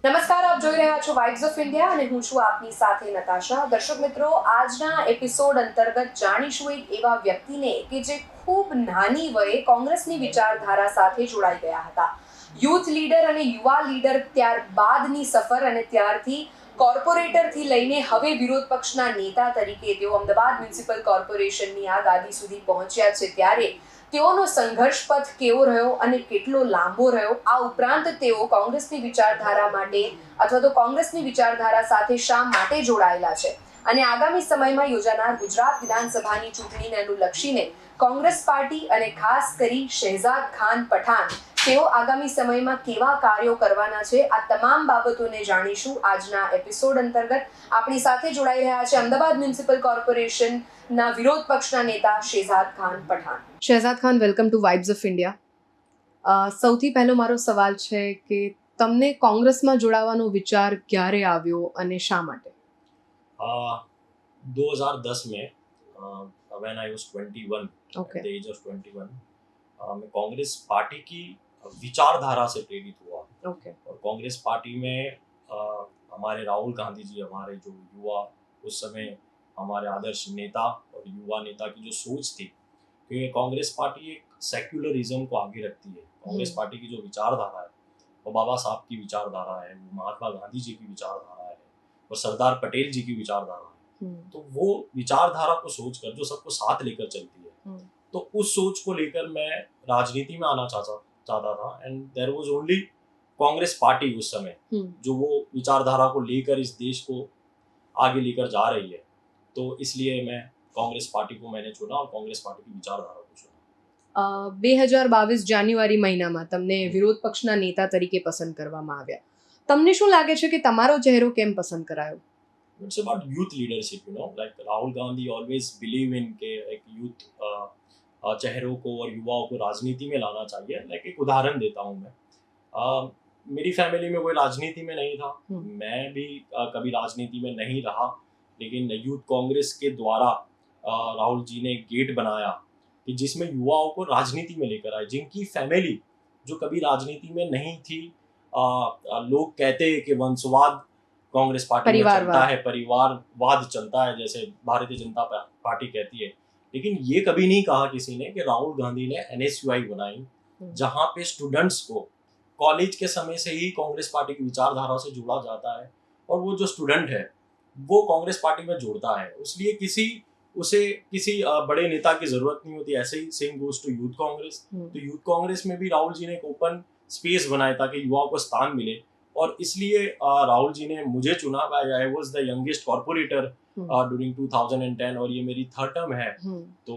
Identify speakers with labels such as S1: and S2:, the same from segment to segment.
S1: નમસ્કાર, આપ જોઈ રહ્યા છો વાઇબ્સ ઓફ ઇન્ડિયા અને હું છું આપની સાથે નતાશા. દર્શક મિત્રો, આજના એપિસોડ અંતર્ગત જાણીશું એક એવા વ્યક્તિને કે જે ખૂબ નાની વયે કોંગ્રેસની વિચારધારા સાથે જોડાઈ ગયા હતા. યુથ લીડર અને યુવા લીડર ત્યારબાદની સફર અને ત્યારથી કોર્પોરેટરથી લઈને હવે વિરોધ પક્ષના નેતા તરીકે તેઓ અમદાવાદ મ્યુનિસિપલ કોર્પોરેશનની આ ગાદી સુધી પહોંચ્યા છે. ત્યારે તેઓનો સંઘર્ષ પથ કેવો રહ્યો અને કેટલો લાંબો રહ્યો, આ ઉપરાંત તેઓ કોંગ્રેસની વિચારધારા માટે અથવા તો કોંગ્રેસની વિચારધારા સાથે શા માટે જોડાયેલા છે અને આગામી સમયમાં યોજાનાર ગુજરાત વિધાનસભાની ચૂંટણીને અનુલક્ષીને કોંગ્રેસ પાર્ટી અને ખાસ કરી શહેજાદ ખાન પઠાણ તેઓ આગામી સમયમાં કેવા કાર્યો કરવાના છે, આ તમામ બાબતોને જાણીશું આજના એપિસોડ અંતર્ગત. આપણી સાથે જોડાઈ રહ્યા છે અમદાવાદ મ્યુનિસિપલ કોર્પોરેશનના વિરોધ પક્ષના નેતા Shahzad Khan Pathan. Shahzad Khan, welcome to vibes of India. સૌથી પહેલો મારો સવાલ છે કે તમને કોંગ્રેસમાં જોડાવાનો વિચાર ક્યારે આવ્યો અને શા માટે?
S2: 2010 में when I was 21,
S1: Okay.
S2: at the age of 21, मैं कांग्रेस पार्टी की विचारधारा से प्रेरित हुआ.
S1: ઓકે.
S2: और कांग्रेस पार्टी में हमारे राहुल गांधी जी, हमारे जो युवा उस समय हमारे आदर्श नेता और युवा नेता की जो सोच थी कि कांग्रेस पार्टी एक सेक्युलरिज्म को आगे रखती है. कांग्रेस पार्टी की जो विचारधारा है वो बाबा साहब की विचारधारा है, वो महात्मा गांधी जी की विचारधारा है और सरदार पटेल जी की विचारधारा है. तो वो विचारधारा को सोचकर जो सबको साथ लेकर चलती है, तो उस सोच को लेकर मैं राजनीति में आना चाहता था. And there was only Congress party उस समय जो वो विचारधारा को लेकर इस देश को आगे लेकर जा रही है. तो इसलिए मैं कांग्रेस पार्टी को मैंने चुना और कांग्रेस पार्टी की विचारधारा को चुना.
S1: 2022 જાન્યુઆરી મહિનામાં તમને વિરોધ પક્ષના નેતા તરીકે પસંદ કરવામાં આવ્યા. તમને શું લાગે છે કે તમારો ચહેરો કેમ પસંદ કરાયો?
S2: It's about youth leadership, like Rahul Gandhi always believe in के एक youth चेहरों को और युवाओं को राजनीति में लाना चाहिए. लाइक एक उदाहरण देता हूँ मैं. मेरी फैमिली में कोई राजनीति में नहीं था, मैं भी कभी राजनीति में नहीं रहा, लेकिन यूथ कांग्रेस के द्वारा राहुल जी ने एक गेट बनाया कि जिसमें युवाओं को राजनीति में लेकर आए, जिनकी फैमिली जो कभी राजनीति में नहीं थी. लोग कहते हैं कि वंशवाद कांग्रेस पार्टी में चलता है, परिवारवाद चलता है, जैसे भारतीय जनता पार्टी कहती है. लेकिन ये कभी नहीं कहा किसी ने कि राहुल गांधी ने NSUI बनाई, जहाँ पे स्टूडेंट्स को कॉलेज के समय से ही कांग्रेस पार्टी की विचारधारा से जोड़ा जाता है और वो जो स्टूडेंट है वो कांग्रेस पार्टी में जोड़ता है. इसलिए किसी बड़े नेता की जरूरत नहीं होती. ऐसे ही same goes to youth Congress. तो यूथ कांग्रेस में भी राहुल जी ने एक ओपन स्पेस बनाया ताकि युवाओं को स्थान मिले, और इसलिए राहुल जी ने मुझे चुना. I was the youngest corporator during 2010 और ये मेरी थर्ड टर्म है. तो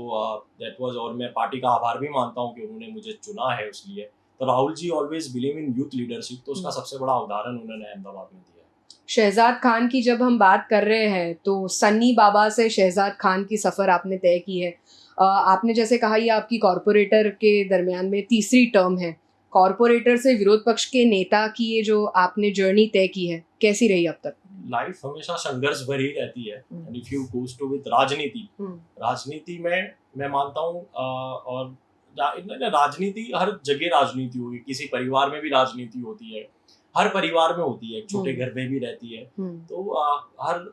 S2: दैट वाज, और मैं पार्टी का आभार भी मानता हूँ कि उन्होंने मुझे चुना है. इसलिए तो Rahul ji always believe in youth leadership, तो उसका सबसे बड़ा उदाहरण उन्होंने अहमदाबाद में दिया है.
S1: शहजाद खान की जब हम बात कर रहे हैं तो सन्नी बाबा से शहजाद खान की सफ़र आपने तय की है. आपने जैसे कहा ये आपकी कॉर्पोरेटर के दरमियान में तीसरी टर्म है. कॉर्पोरेटर से विरोध पक्ष के नेता की ये जो आपने जर्नी तय की है, कैसी रही अब तक?
S2: लाइफ हमेशा संघर्ष भरी रहती है. And if you goes to with राजनीति में मैं मानता हूँ, और राजनीति हर जगह राजनीति होगी. किसी परिवार में भी राजनीति होती है, हर परिवार में होती है, एक छोटे घर में भी रहती है. तो हर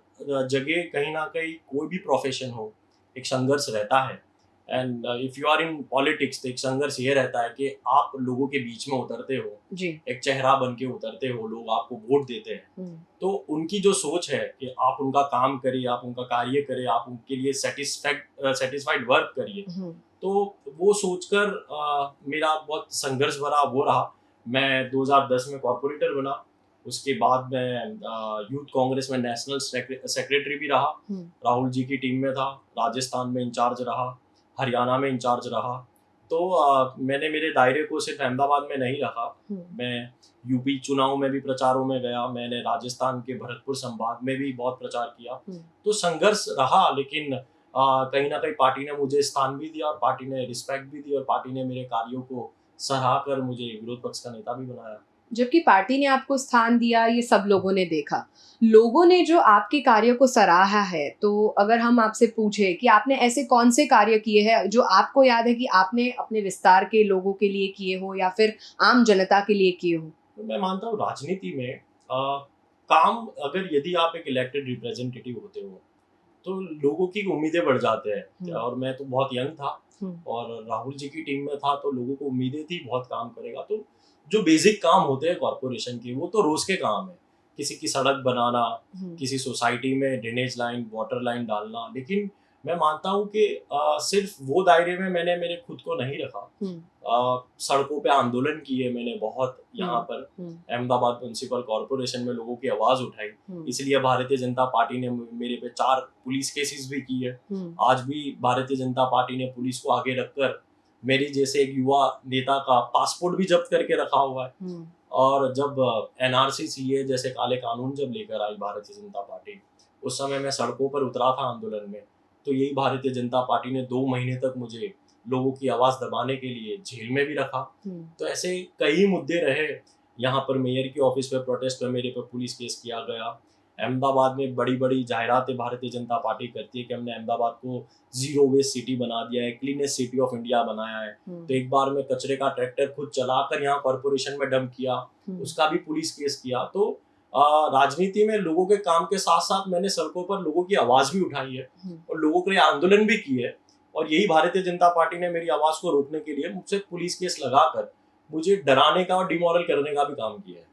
S2: जगह कहीं ना कहीं कोई भी प्रोफेशन हो, एक संघर्ष रहता है. And if you are in politics तो एक संघर्ष ये रहता है कि आप लोगों के बीच में उतरते हो
S1: जी.
S2: एक चेहरा बन के उतरते हो, लोग आपको वोट देते हैं. तो उनकी जो सोच है कि आप उनका काम करिए, आप उनका कार्य करिए, आप उनके लिए सेटिस्फाइड वर्क करिए. तो वो सोचकर मेरा बहुत संघर्ष भरा वो रहा. मैं 2010 में कॉर्पोरेटर बना. उसके बाद मैं यूथ कांग्रेस में नेशनल सेक्रेटरी भी रहा. राहुल जी की टीम में था. राजस्थान में इंचार्ज रहा, हरियाणा में इंचार्ज रहा. तो मैंने मेरे दायरे को सिर्फ अहमदाबाद में नहीं रखा. मैं यूपी चुनाव में भी प्रचारों में गया. मैंने राजस्थान के भरतपुर संभाग में भी बहुत प्रचार किया. तो संघर्ष रहा, लेकिन कहीं ना कहीं पार्टी ने मुझे स्थान भी दिया और पार्टी ने रिस्पेक्ट भी दी और पार्टी ने मेरे कार्यों को सराहा कर मुझे विरोध पक्ष का नेता भी बनाया.
S1: जबकि पार्टी ने आपको स्थान दिया, ये सब लोगों ने देखा. लोगों ने जो आपके कार्य को सराहा है, तो अगर हम आपसे पूछे कि आपने ऐसे कौन से कार्य किए हैं जो आपको याद है कि आपने अपने विस्तार के लोगों के लिए किए हो या फिर आम जनता के लिए किए हो?
S2: तो मैं मानता हूँ राजनीति में काम, अगर यदि आप एक इलेक्टेड रिप्रेजेंटेटिव होते हो तो लोगों की उम्मीदें बढ़ जाते हैं। और मैं तो बहुत यंग था और राहुल जी की टीम में था, तो लोगों को उम्मीदें थी बहुत काम करेगा। तो जो बेसिक काम होते हैं कॉरपोरेशन के, वो तो रोज के काम है। किसी की सड़क बनाना, किसी सोसाइटी में ड्रेनेज लाइन, वाटर लाइन डालना। लेकिन मैं मानता हूँ कि सिर्फ वो दायरे में मैंने मेरे खुद को नहीं रखा। सड़कों पे आंदोलन किए मैंने बहुत, यहाँ पर अहमदाबाद म्युनिसिपल कॉरपोरेशन में लोगों की आवाज उठाई। इसलिए भारतीय जनता पार्टी ने मेरे पे 4 पुलिस केसेस भी की है। आज भी भारतीय जनता पार्टी ने पुलिस को आगे रखकर मेरी जैसे एक युवा नेता का पासपोर्ट भी जब्त करके रखा हुआ है। और जब एनआरसी सीए जैसे काले कानून जब लेकर आई भारतीय जनता पार्टी, उस समय मैं सड़कों पर उतरा था आंदोलन में। तो यही भारतीय जनता पार्टी ने 2 महीने तक मुझे लोगों की आवाज दबाने के लिए जेल में भी रखा। तो ऐसे कई मुद्दे रहे। यहाँ पर मेयर के ऑफिस पे प्रोटेस्ट पे मेरे पे पुलिस केस किया गया। अहमदाबाद में बड़ी बड़ी जाहिरातें भारतीय जनता पार्टी करती है कि हमने अहमदाबाद को जीरो वेस्ट सिटी बना दिया है, क्लीनेस्ट सिटी ऑफ इंडिया बनाया है। तो एक बार मैं कचरे का ट्रैक्टर खुद चलाकर यहाँ कॉर्पोरेशन में डंप किया, उसका भी पुलिस केस किया। तो राजनीति में लोगों के काम के साथ साथ मैंने सड़कों पर लोगों की आवाज भी उठाई है और लोगों के लिए आंदोलन भी की है। और यही भारतीय जनता पार्टी ने मेरी आवाज को रोकने के लिए मुझसे पुलिस केस लगाकर मुझे डराने का और डिमोरल करने का भी काम किया है।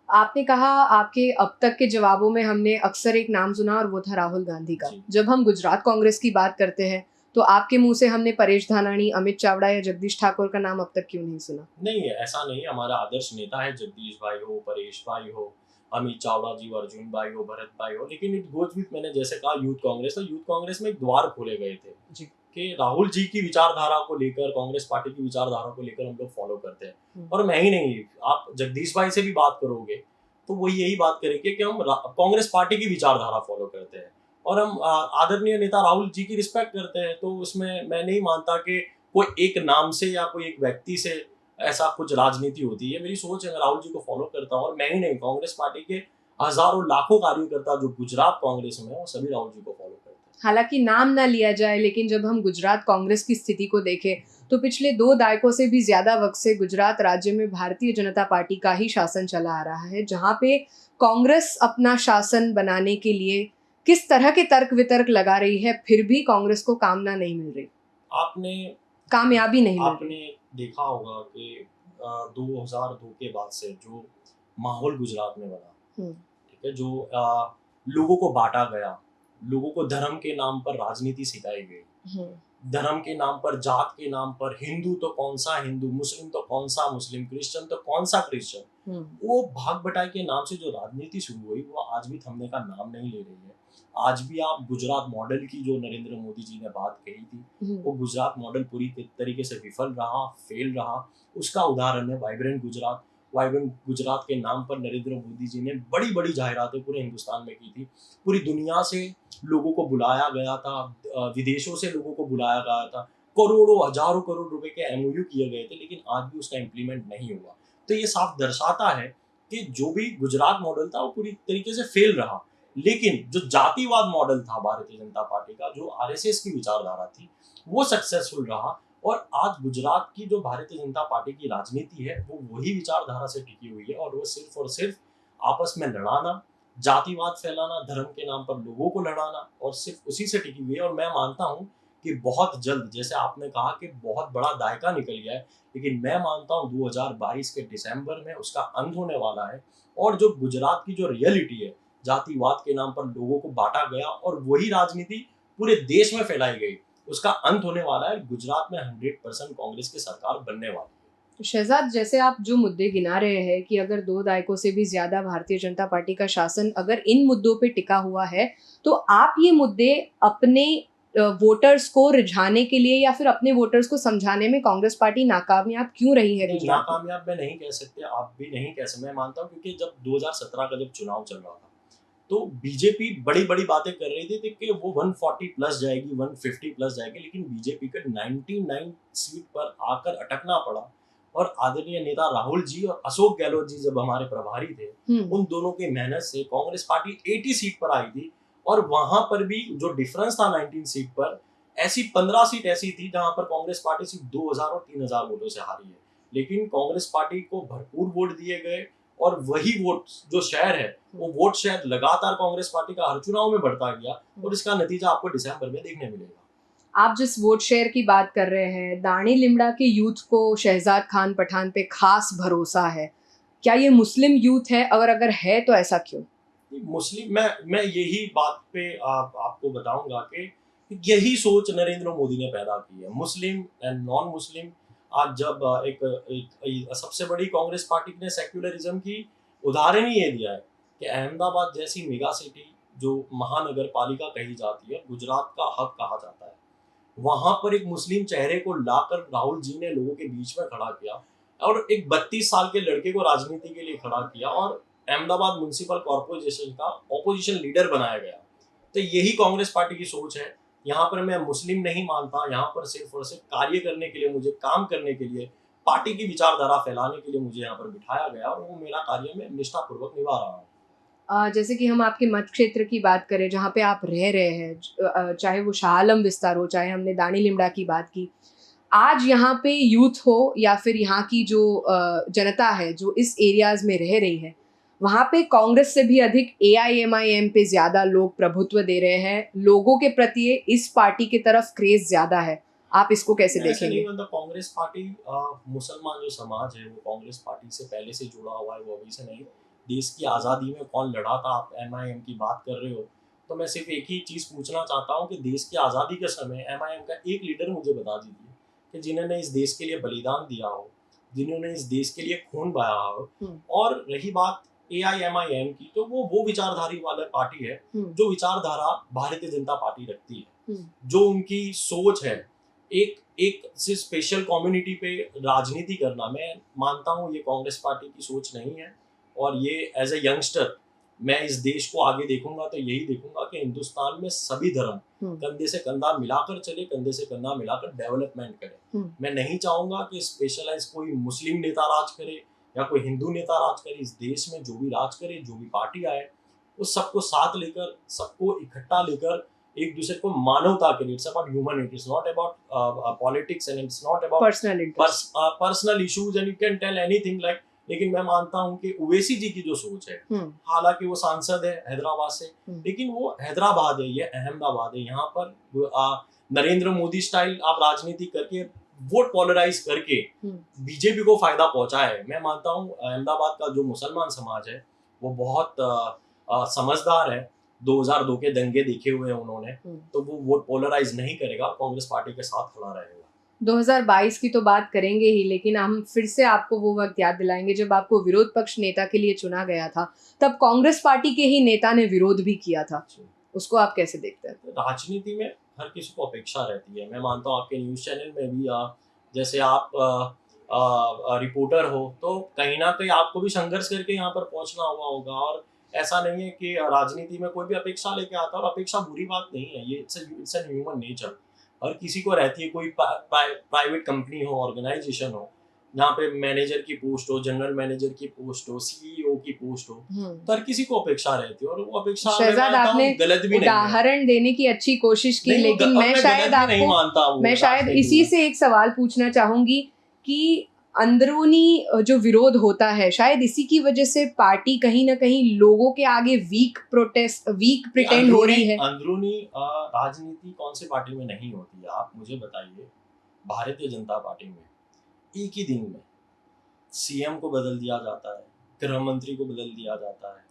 S1: आपने कहा आपके अब तक के जवाबों में हमने अक्सर एक नाम सुना और वो था राहुल गांधी का। जब हम गुजरात कांग्रेस की बात करते हैं तो आपके मुंह से हमने परेश धानाणी, अमित चावड़ा या जगदीश ठाकुर का नाम अब तक क्यों नहीं सुना?
S2: नहीं, ऐसा नहीं। हमारा आदर्श नेता है जगदीश भाई हो, परेश भाई हो, अमित चावड़ा जी, अर्जुन भाई हो, भरत भाई हो। लेकिन इट गोज विथ, मैंने जैसे कहा यूथ कांग्रेस, तो यूथ कांग्रेस में एक द्वार खोले गए थे कि राहुल जी की विचारधारा को लेकर, कांग्रेस पार्टी की विचारधारा को लेकर हम लोग फॉलो करते हैं। और मैं ही नहीं, आप जगदीश भाई से भी बात करोगे तो वो यही बात करेंगे कि हम कांग्रेस पार्टी की विचारधारा फॉलो करते हैं और हम आदरणीय नेता राहुल जी की रिस्पेक्ट करते हैं। तो उसमें मैं नहीं मानता कि कोई एक नाम से या कोई एक व्यक्ति से ऐसा कुछ राजनीति होती है। मेरी सोच है, मैं राहुल जी को फॉलो करता हूँ और मैं ही नहीं, कांग्रेस पार्टी के हजारों लाखों कार्यकर्ता जो गुजरात कांग्रेस में है वो सभी राहुल जी को फॉलो करते हैं।
S1: हालांकि नाम ना लिया जाए, लेकिन जब हम गुजरात कांग्रेस की स्थिति को देखें तो पिछले 2 दायकों से भी ज्यादा वक्त से गुजरात राज्य में भारतीय जनता पार्टी का ही शासन चला आ रहा है, जहां पे कांग्रेस अपना शासन बनाने के लिए किस तरह के तर्क वितर्क लगा रही है, फिर भी कांग्रेस को कामना नहीं मिल रही, कामयाबी नहीं मिल रही।
S2: आपने देखा होगा कि 2002 के बाद से जो माहौल गुजरात में बना, ठीक है, जो लोगों को बांटा गया, लोगों को धर्म के नाम पर राजनीति सिखाई गई, धर्म के नाम पर, जात के नाम पर, हिंदू तो कौन सा हिंदू, मुस्लिम तो कौन सा मुस्लिम, क्रिश्चियन तो कौन सा क्रिश्चियन, वो भाग बटाई के नाम से जो राजनीति शुरू हुई वो आज भी थमने का नाम नहीं ले रही है। आज भी आप गुजरात मॉडल की जो नरेंद्र मोदी जी ने बात कही थी, वो गुजरात मॉडल पूरी तरीके से विफल रहा, फेल रहा। उसका उदाहरण है वाइब्रेंट गुजरात। वाइब्रेंट गुजरात के नाम पर नरेंद्र मोदी जी ने बड़ी बड़ी जाहिरातें पूरे हिंदुस्तान में की थी। पूरी दुनिया से लोगों को बुलाया गया था, विदेशों से लोगों को बुलाया गया था, करोड़ों हजारों करोड़ रुपए के एमओयू किए गए थे, लेकिन आज भी उसका इम्प्लीमेंट नहीं हुआ। तो ये साफ दर्शाता है कि जो भी गुजरात मॉडल था वो पूरी तरीके से फेल रहा। लेकिन जो जातिवाद मॉडल था भारतीय जनता पार्टी का, जो आरएसएस की विचारधारा थी, वो सक्सेसफुल रहा। और आज गुजरात की जो भारतीय जनता पार्टी की राजनीति है वो वही विचारधारा से टिकी हुई है और वो सिर्फ और सिर्फ आपस में लड़ाना, जातिवाद फैलाना, धर्म के नाम पर लोगों को लड़ाना, और सिर्फ उसी से टिकी हुई है। और मैं मानता हूँ कि बहुत जल्द, जैसे आपने कहा कि बहुत बड़ा दायका निकल गया है, लेकिन मैं मानता हूँ 2022 के दिसंबर में उसका अंत होने वाला है। और जो गुजरात की जो रियलिटी है, जातिवाद के नाम पर लोगों को बांटा गया और वही राजनीति पूरे देश में फैलाई गई, उसका अंत होने वाला है। गुजरात में 100% कांग्रेस की सरकार बनने वाली है।
S1: तो शहजाद, जैसे आप जो मुद्दे गिना रहे हैं कि अगर 2 दायकों से भी ज्यादा भारतीय जनता पार्टी का शासन अगर इन मुद्दों पे टिका हुआ है, तो आप ये मुद्दे अपने वोटर्स को रिझाने के लिए या फिर अपने वोटर्स को समझाने में कांग्रेस पार्टी नाकामयाब क्यों रही है?
S2: नाकामयाब मैं नहीं कह सकते, आप भी नहीं कह सकते। मैं मानता हूँ क्योंकि जब 2017 का जब चुनाव चल रहा था तो बीजेपी बड़ी बड़ी बातें कर रही थी कि वो 140 प्लस जाएगी, 150 प्लस जाएगी, लेकिन बीजेपी को 99 सीट पर आकर अटकना पड़ा। और आदरणीय नेता राहुल जी और अशोक गहलोत जी जब हमारे प्रभारी थे, उन दोनों की मेहनत से कांग्रेस पार्टी 80 सीट पर आई थी। और वहां पर भी जो डिफरेंस था 19 सीट पर, ऐसी 15 सीट ऐसी थी जहां पर कांग्रेस पार्टी सिर्फ 2000 और 3000 वोटों से हारी है। लेकिन कांग्रेस पार्टी को भरपूर वोट दिए गए और वही वोट जो शेयर है वो वोट शेयर लगातार कांग्रेस पार्टी का हर चुनाव में बढ़ता गया और इसका नतीजा आपको दिसंबर में देखने मिलेगा।
S1: आप जिस वोट शेयर की बात कर रहे हैं, दानी लिमड़ा के यूथ को शहजाद खान पठान पे खास भरोसा है, क्या ये मुस्लिम यूथ है? अगर है तो ऐसा क्यों?
S2: मुस्लिम मैं यही बात पे आपको बताऊंगा कि यही सोच नरेंद्र मोदी ने पैदा की है। मुस्लिम एंड नॉन मुस्लिम आज जब एक सबसे बड़ी कांग्रेस पार्टी ने सेक्युलरिज्म की उदाहरण ही ये दिया है कि अहमदाबाद जैसी मेगा सिटी जो महानगर पालिका कही जाती है, गुजरात का हब कहा जाता है, वहां पर एक मुस्लिम चेहरे को लाकर राहुल जी ने लोगों के बीच में खड़ा किया और एक 32 साल के लड़के को राजनीति के लिए खड़ा किया और अहमदाबाद म्युनिसिपल कॉर्पोरेशन का ऑपोजिशन लीडर बनाया गया। तो यही कांग्रेस पार्टी की सोच है। यहाँ पर मैं मुस्लिम नहीं मानता, यहाँ पर सिर्फ और सिर्फ कार्य करने के लिए, मुझे काम करने के लिए, पार्टी की विचारधारा फैलाने के लिए मुझे यहाँ पर बिठाया गया और वो मेरा कार्य मैं निष्ठापूर्वक निभा रहा हूँ।
S1: जैसे कि हम आपके मत क्षेत्र की बात करें, जहाँ पे आप रह रहे हैं, चाहे वो शाह आलम विस्तार हो, चाहे हमने दानी लिमड़ा की बात की, आज यहाँ पे यूथ हो या फिर यहाँ की जो जनता है जो इस एरियाज में रह रही है, वहाँ पे कांग्रेस से भी अधिक AIMIM पे ज़्यादा लोग प्रभुत्व दे रहे हैं। लोगों के प्रति इस पार्टी की तरफ क्रेज ज़्यादा है। आप इसको कैसे देखेंगे?
S2: कांग्रेस पार्टी मुसलमान जो समाज है वो कांग्रेस पार्टी से पहले से जुड़ा हुआ है, वो अभी से नहीं। देश की आज़ादी में कौन लड़ा था, आप MIM की बात कर रहे हो, तो मैं सिर्फ एक ही चीज़ पूछना चाहता हूँ कि देश की आज़ादी के समय MIM का एक लीडर मुझे बता दीजिए कि जिन्होंने इस देश के लिए बलिदान दिया हो, जिन्होंने इस देश के लिए खून बहाया हो। और रही बात AIMIM की, तो वो विचारधारी वाला पार्टी है जो विचारधारा भारतीय जनता पार्टी रखती है, जो उनकी सोच है एक सिर्फ स्पेशल कम्युनिटी पे राजनीति करना। मैं मानता हूँ ये कांग्रेस पार्टी की सोच नहीं है और ये एज ए यंगस्टर मैं इस देश को आगे देखूंगा तो यही देखूंगा कि हिंदुस्तान में सभी धर्म कंधे से कंधा मिलाकर चले, कंधे से कंधा मिलाकर डेवलपमेंट करे। मैं नहीं चाहूंगा कि स्पेशलाइज कोई मुस्लिम नेता राज करे या कोई हिंदू नेता राज करे। इस देश में जो भी राज करे, जो भी पार्टी आए, उस सबको साथ लेकर, सबको इकट्ठा लेकर एक दूसरे को मानवता के लिए, it's about human, it is not about politics and it's not about personal issues and you can tell anything like. लेकिन मैं मानता हूं कि ओवैसी जी की जो सोच है, हालांकि वो सांसद है हैदराबाद से, लेकिन वो हैदराबाद है, ये अहमदाबाद है। यहाँ पर नरेंद्र मोदी स्टाइल आप राजनीति करके वोट पोलराइज करके बीजेपी को फायदा पहुंचा है। मैं मानता हूँ अहमदाबाद का जो मुसलमान समाज है वो बहुत समझदार है। 2002 के दंगे देखे हुए हैं उन्होंने, तो वो वोट पोलराइज नहीं करेगा, कांग्रेस पार्टी के साथ खड़ा रहेगा।
S1: 2022 की तो बात करेंगे ही, लेकिन हम फिर से आपको वो वक्त याद दिलाएंगे जब आपको विरोध पक्ष नेता के लिए चुना गया था। तब कांग्रेस पार्टी के ही नेता ने विरोध भी किया था, उसको आप कैसे देखते हैं?
S2: राजनीति में हर किसी को अपेक्षा रहती है। मैं मानता हूँ आपके न्यूज चैनल में भी जैसे आप रिपोर्टर हो तो कहीं ना कहीं आपको भी संघर्ष करके यहाँ पर पहुंचना हुआ होगा। और ऐसा नहीं है कि राजनीति में कोई भी अपेक्षा लेके आता है, और अपेक्षा बुरी बात नहीं है, ये इट्स एन ह्यूमन नेचर, हर किसी को रहती है। कोई प्राइवेट कंपनी हो, ऑर्गेनाइजेशन हो, जहाँ पे मैनेजर की पोस्ट हो, जनरल मैनेजर की पोस्ट हो, CEO की पोस्ट हो, तो हर किसी को अपेक्षा रहती है और वो अपेक्षा
S1: शहजाद आपने
S2: गलत भी नहीं है।
S1: उदाहरण देने की अच्छी कोशिश की, लेकिन मैं शायद इसी से एक सवाल पूछना चाहूंगी कि अंदरूनी जो विरोध होता है, शायद इसी की वजह से पार्टी कहीं ना कहीं लोगों के आगे वीक प्रिटेंड हो रही है।
S2: अंदरूनी राजनीति कौन सी पार्टी में नहीं होती है, आप मुझे बताइए। भारतीय जनता पार्टी में एक ही दिन में CM को बदल दिया जाता है, गृह मंत्री को बदल दिया जाता है,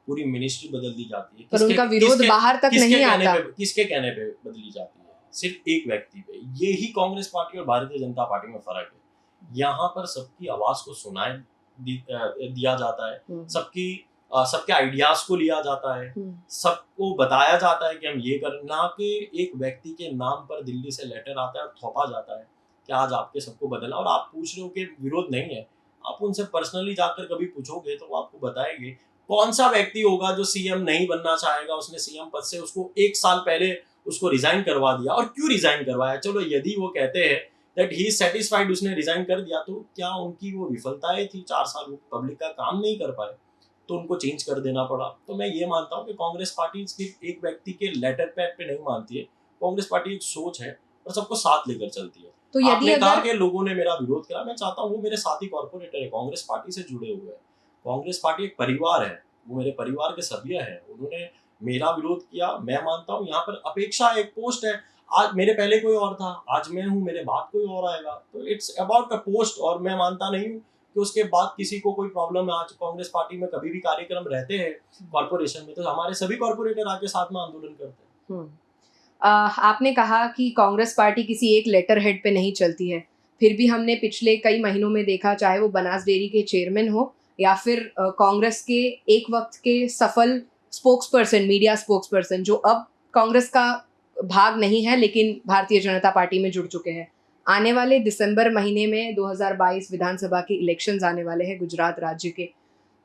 S2: पूरी मिनिस्ट्री बदल दी जाती है,
S1: पर उनका विरोध बाहर तक नहीं आता।
S2: किसके कहने पे बदली जाती है? सिर्फ एक व्यक्ति पे। यही कांग्रेस पार्टी और भारतीय जनता पार्टी में फर्क है। यहाँ पर सबकी आवाज को सुनाए दिया जाता है, सबके आइडियाज को लिया जाता है, सबको बताया जाता है कि हम ये कर, ना कि एक व्यक्ति के नाम पर दिल्ली से लेटर आता है और थोपा जाता है कि आज आपके सबको बदलना। और आप पूछ रहे हो कि विरोध नहीं है, आप उनसे पर्सनली जाकर कभी पूछोगे तो वो आपको बताएंगे कौन सा व्यक्ति होगा जो CM नहीं बनना चाहेगा। उसने CM पद से उसको 1 साल पहले उसको रिजाइन करवा दिया। और क्यों रिजाइन करवाया? चलो यदि वो कहते हैं दैट ही इज सेटिस्फाइड, उसने रिजाइन कर दिया, तो क्या उनकी वो विफलताएं थी 4 साल वो पब्लिक का काम नहीं कर पाए तो उनको चेंज कर देना पड़ा? तो मैं ये मानता हूँ कि कांग्रेस पार्टी सिर्फ एक व्यक्ति के लेटर पैड पे नहीं मानती है। कांग्रेस पार्टी एक सोच है और सबको साथ लेकर चलती है। तो यदि कहा कि लोगों ने मेरा विरोध करा, मैं चाहता हूँ वो मेरे साथी कॉर्पोरेटर है, कांग्रेस पार्टी से जुड़े हुए हैं, कांग्रेस पार्टी एक परिवार है, वो मेरे परिवार के सभ्य है, उन्होंने मेरा विरोध किया। मैं मानता हूँ यहाँ पर अपेक्षा एक पोस्ट है, आज मेरे पहले कोई और था, आज मैं हूँ, मेरे बाद कोई और आएगा, तो इट्स अबाउट अ पोस्ट। और मैं मानता नहीं हूँ कि उसके बाद किसी को कोई प्रॉब्लम है। आज कांग्रेस पार्टी में कभी भी कार्यक्रम रहते हैं कॉर्पोरेशन में, तो हमारे सभी कॉर्पोरेटर आके साथ में आंदोलन करते हैं।
S1: आपने कहा कि कांग्रेस पार्टी किसी एक लेटर हेड पे नहीं चलती है, फिर भी हमने पिछले कई महीनों में देखा, चाहे वो बनास डेयरी के चेयरमैन हो या फिर कांग्रेस के एक वक्त के सफल स्पोक्सपर्सन, मीडिया स्पोक्सपर्सन, जो अब कांग्रेस का भाग नहीं है लेकिन भारतीय जनता पार्टी में जुड़ चुके हैं। आने वाले दिसंबर महीने में 2022 विधानसभा के इलेक्शंस आने वाले हैं गुजरात राज्य के,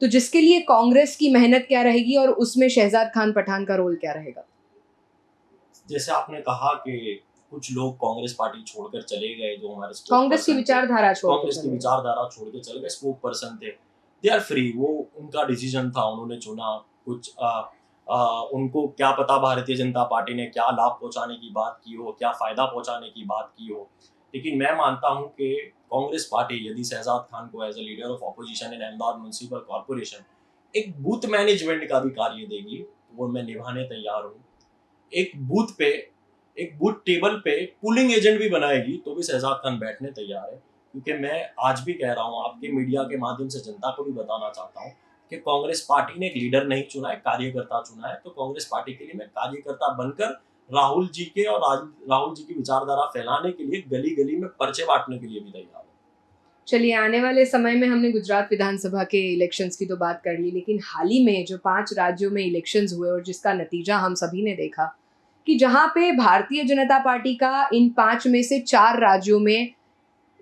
S1: तो जिसके लिए कांग्रेस की मेहनत क्या रहेगी और उसमें शहजाद खान पठान का रोल क्या रहेगा?
S2: जैसे आपने कहा कि कुछ लोग कांग्रेस पार्टी छोड़कर चले गए, जो हमारे
S1: कांग्रेस की विचारधारा
S2: कांग्रेस की विचारधारा छोड़ के चले गए, स्पोक पर्सन थे, दे आर फ्री, वो उनका डिसीजन था, उन्होंने चुना कुछ। उनको क्या पता भारतीय जनता पार्टी ने क्या लाभ पहुंचाने की बात की हो, क्या फायदा पहुंचाने की बात की हो। लेकिन मैं मानता हूं कि कांग्रेस पार्टी यदि शहजाद खान को as a leader of opposition in Ahmedabad municipal corporation एक बूथ मैनेजमेंट का भी कार्य देगी, वो मैं निभाने तैयार हूँ। एक बूथ टेबल पे पुलिंग एजेंट भी बनाएगी तो भी शहजाद खान बैठने तैयार है। क्योंकि मैं आज भी कह रहा हूँ, आपके मीडिया के माध्यम से जनता को भी बताना चाहता हूँ कि कांग्रेस पार्टी ने एक लीडर नहीं चुना है, कार्यकर्ता चुना है। तो कांग्रेस पार्टी के लिए मैं कार्यकर्ता बनकर राहुल जी के और राहुल जी की विचारधारा फैलाने के लिए गली गली में पर्चे बांटने के लिए भी तैयार हूँ।
S1: चलिए, आने वाले समय में हमने गुजरात विधानसभा के इलेक्शंस की तो बात कर ली, लेकिन हाल ही में जो 5 राज्यों में इलेक्शंस हुए और जिसका नतीजा हम सभी ने देखा कि जहां पे भारतीय जनता पार्टी का इन 5 में से 4 राज्यों में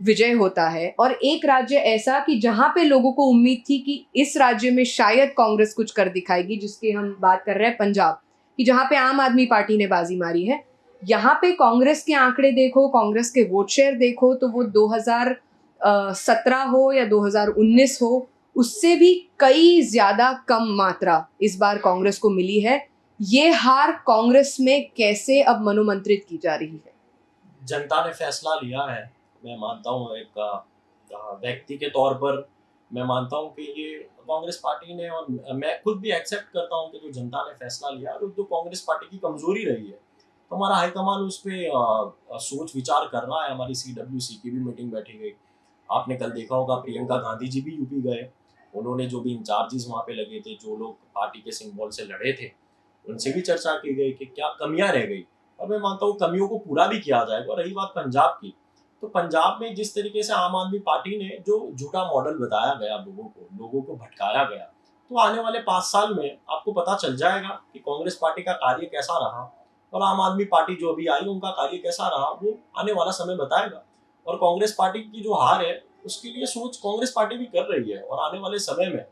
S1: विजय होता है, और एक राज्य ऐसा कि जहां पे लोगों को उम्मीद थी कि इस राज्य में शायद कांग्रेस कुछ कर दिखाएगी, जिसकी हम बात कर रहे हैं पंजाब की, जहां पे आम आदमी पार्टी ने बाजी मारी है। यहाँ पे कांग्रेस के आंकड़े देखो, कांग्रेस के वोट शेयर देखो, तो वो 2017 हो या 2019 हो, उससे भी कई ज्यादा कम मात्रा इस बार कांग्रेस को मिली है। ये हार कांग्रेस में कैसे अब मनोमंत्रित की जा रही है?
S2: जनता ने फैसला लिया है। मैं मानता हूँ एक व्यक्ति के तौर पर मैं मानता हूँ कि ये कांग्रेस पार्टी ने, और मैं खुद भी एक्सेप्ट करता हूँ कि जो जनता ने फैसला लिया और जो कांग्रेस पार्टी की कमजोरी रही है, तो हमारा हाईकमान उस पर सोच विचार कर रहा है। हमारी CWC की भी मीटिंग बैठी गई। आपने कल देखा होगा प्रियंका गांधी जी भी यूपी गए, उन्होंने जो भी इंचार्जेस वहाँ पे लगे थे, जो लोग पार्टी के सिंबल से लड़े थे, उनसे भी चर्चा की गई कि क्या कमियां रह गई, और मैं मानता हूँ कमियों को पूरा भी किया जाएगा। रही बात पंजाब की, तो पंजाब में जिस तरीके से आम आदमी पार्टी ने जो झूठा मॉडल बताया गया, लोगों को भटकाया गया, तो आने वाले 5 साल में आपको पता चल जाएगा कि कांग्रेस पार्टी का कार्य कैसा रहा और आम आदमी पार्टी जो अभी आई उनका कार्य कैसा रहा, वो आने वाला समय बताएगा। और कांग्रेस पार्टी की जो हार है उसके लिए सोच कांग्रेस पार्टी भी कर रही है, और आने वाले समय में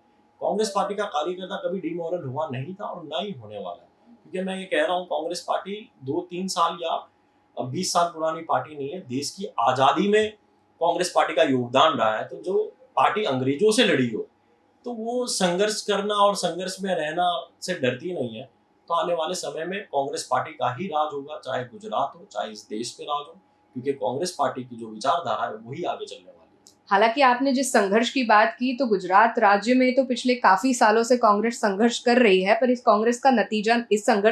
S2: कांग्रेस पार्टी का कार्यकर्ता कभी डिमोरल हुआ नहीं था और ना ही होने वाला है। क्योंकि मैं ये कह रहा हूँ, कांग्रेस पार्टी 2-3 साल या 20 साल पुरानी पार्टी नहीं है। देश की आजादी में कांग्रेस पार्टी का योगदान रहा है। तो जो पार्टी अंग्रेजों से लड़ी हो, तो वो संघर्ष करना और संघर्ष में रहना से डरती नहीं है। तो आने वाले समय में कांग्रेस पार्टी का ही राज होगा, चाहे गुजरात हो, चाहे इस देश पे राज हो, क्योंकि कांग्रेस पार्टी की जो विचारधारा है वही आगे चलने वाली है।
S1: हालांकि आपने जिस संघर्ष की बात की, तो गुजरात राज्य में तो पिछले काफी सालों से कांग्रेस संघर्ष कर रही है, पर इस संघर्ष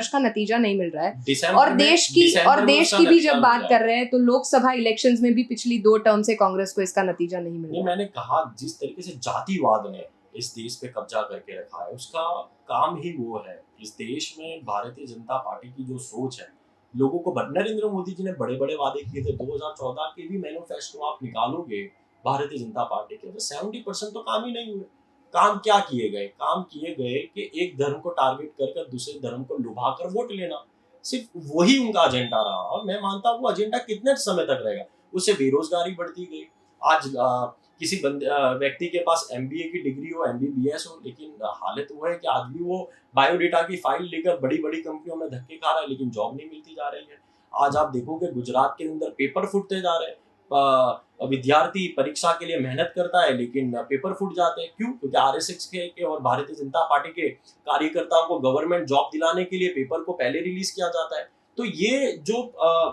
S1: का नतीजा नहीं मिल रहा है। और देश की भी जब बात कर रहे हैं, तो लोकसभा इलेक्शंस में भी पिछली 2 टर्म से कांग्रेस को इसका नतीजा नहीं मिल रहा है।
S2: मैंने कहा, जिस तरीके से जातिवाद ने इस देश पे कब्जा करके रखा है, उसका काम ही वो है। इस देश में भारतीय जनता पार्टी की जो सोच है, लोगों को नरेंद्र मोदी जी ने बड़े बड़े वादे किए थे। 2014 के भी मैनिफेस्टो आप निकालोगे भारतीय जनता पार्टी के, तो 70% तो काम ही नहीं हुए। काम क्या किए गए? काम किए गए कि एक धर्म को टारगेट कर दूसरे धर्म को लुभाकर वोट लेना, सिर्फ वही उनका एजेंडा रहा। और मैं मानता हूँ वो एजेंडा कितने समय तक रहेगा। उससे बेरोजगारी बढ़ती गई। आज किसी व्यक्ति के पास MBA की डिग्री हो, MBBS हो, लेकिन हालत वो है कि आज भी वो बायोडेटा की फाइल लेकर बड़ी बड़ी कंपनियों में धक्के खा रहा है, लेकिन जॉब नहीं मिलती जा रही है। आज आप देखोगे गुजरात के अंदर पेपर फूटते जा रहे हैं। विद्यार्थी परीक्षा के लिए मेहनत करता है, लेकिन पेपर फूट जाते हैं। क्यों? क्योंकि RSS के और भारतीय जनता पार्टी के कार्यकर्ताओं को गवर्नमेंट जॉब दिलाने के लिए पेपर को पहले रिलीज किया जाता है। तो ये जो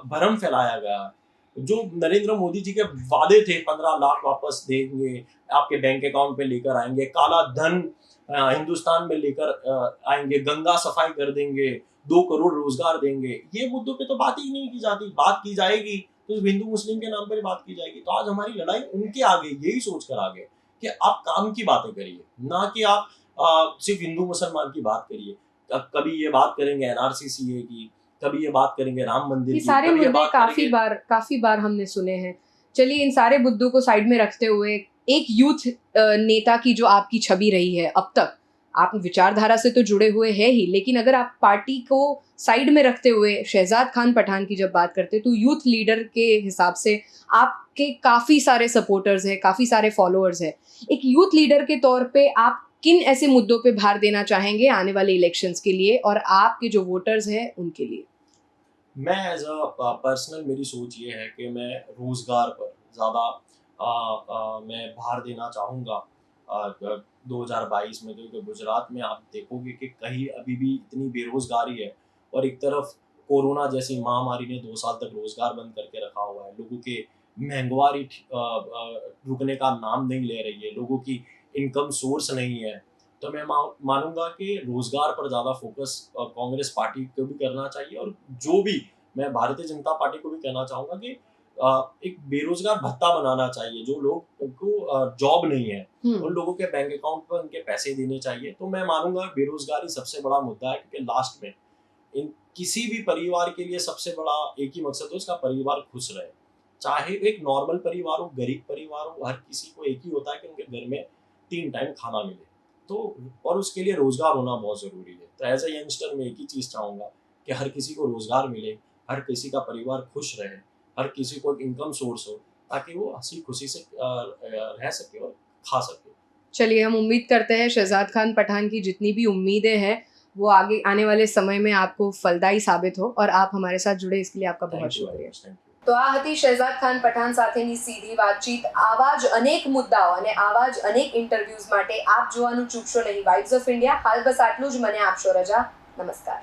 S2: भ्रम फैलाया गया, जो नरेंद्र मोदी जी के वादे थे, 15 लाख वापस देंगे, आपके बैंक अकाउंट पे लेकर आएंगे, काला धन हिंदुस्तान में लेकर आएंगे, गंगा सफाई कर देंगे, 2 करोड़ रोजगार देंगे, ये मुद्दों पे तो बात ही नहीं की जाती। बात की जाएगी तो हिंदू मुस्लिम के नाम पर बात की जाएगी। तो आज हमारी लड़ाई उनके आगे यही सोच कर आगे कि आप काम की बातें करिए, ना कि आप सिर्फ हिंदू मुसलमान की बात करिए। कभी ये बात करेंगे एनआरसी सीए की, कभी ये बात करेंगे राम मंदिर
S1: ये
S2: की,
S1: सारे
S2: कभी ये
S1: मुद्दे
S2: बात करेंगे
S1: काफी बार हमने सुने हैं। चलिए इन सारे मुद्दों को साइड में रखते हुए एक यूथ नेता की जो आपकी छवि रही है अब तक, आप विचारधारा से तो जुड़े हुए हैं ही, लेकिन अगर आप पार्टी को साइड में रखते हुए शहजाद खान पठान की जब बात करते तो यूथ लीडर के हिसाब से आपके काफी सारे सपोर्टर्स हैं, काफी सारे फॉलोअर्स हैं। एक यूथ लीडर के तौर पे आप किन ऐसे मुद्दों पे भार देना चाहेंगे आने वाले इलेक्शंस के लिए और आपके जो वोटर्स हैं उनके लिए?
S2: मैं एज अ पर्सनल मेरी सोच ये है कि मैं रोज़गार पर ज़्यादा मैं भार देना चाहूँगा 2022 में, क्योंकि गुजरात में आप देखोगे कि कहीं अभी भी इतनी बेरोज़गारी है और एक तरफ कोरोना जैसी महामारी ने 2 साल तक रोज़गार बंद करके रखा हुआ है। लोगों के महंगाई रुकने का नाम नहीं ले रही है, लोगों की इनकम सोर्स नहीं है। तो मैं मानूंगा कि रोजगार पर ज़्यादा फोकस कांग्रेस पार्टी को भी करना चाहिए, और जो भी मैं भारतीय जनता पार्टी को भी कहना चाहूँगा कि एक बेरोजगार भत्ता बनाना चाहिए। जो लोग को जॉब नहीं है उन लोगों के बैंक अकाउंट पर उनके पैसे देने चाहिए। तो मैं मानूंगा बेरोजगारी सबसे बड़ा मुद्दा है, क्योंकि लास्ट में इन किसी भी परिवार के लिए सबसे बड़ा एक ही मकसद हो, उसका परिवार खुश रहे। चाहे एक नॉर्मल परिवार हो, गरीब परिवार हो, हर किसी को एक ही होता है कि उनके घर में 3 टाइम खाना मिले। तो और उसके लिए रोजगार होना बहुत ज़रूरी है। तो एज ए यंगस्टर मैं एक ही चीज़ चाहूँगा कि हर किसी को रोजगार मिले, हर किसी का परिवार खुश रहे, हर किसी को एक इनकम सोर्स हो, ताकि वो हंसी खुशी से रह सके और खा सके।
S1: चलिए हम उम्मीद करते हैं शहजाद खान पठान की जितनी भी उम्मीदें हैं वो आगे आने वाले समय में आपको फलदायी साबित हो, और आप हमारे साथ जुड़े इसके लिए आपका बहुत
S2: थैंक यू
S1: शुक्रिया।
S2: Thank you.
S1: તો આ હતી શહેજાદ ખાન પઠાણ સાથેની સીધી વાતચીત। આવા જ અનેક મુદ્દાઓ અને આવા જ અનેક ઇન્ટરવ્યુઝ માટે આપ જોવાનું ચૂકશો નહીં વાઇબ્સ ઓફ ઇન્ડિયા। હાલ બસ આટલું જ, મને આપશો રજા। નમસ્કાર।